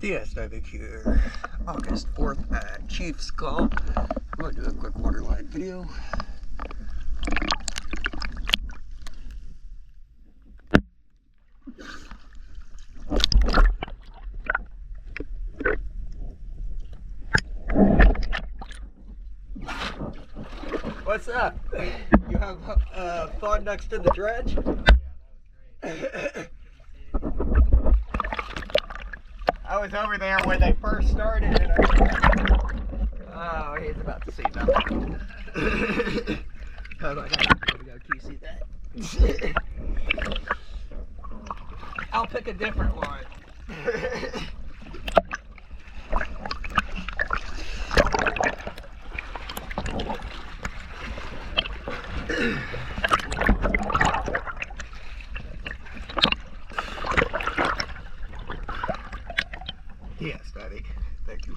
Yes, David here. August 4th at Chief Skull. I'm going to do a quick waterline video. What's up? You have fun next to the dredge? I was over there when they first started it. Oh, he's about to see nothing. How do I go? Can you see that? I'll pick a different one. Yes, Daddy. Thank you.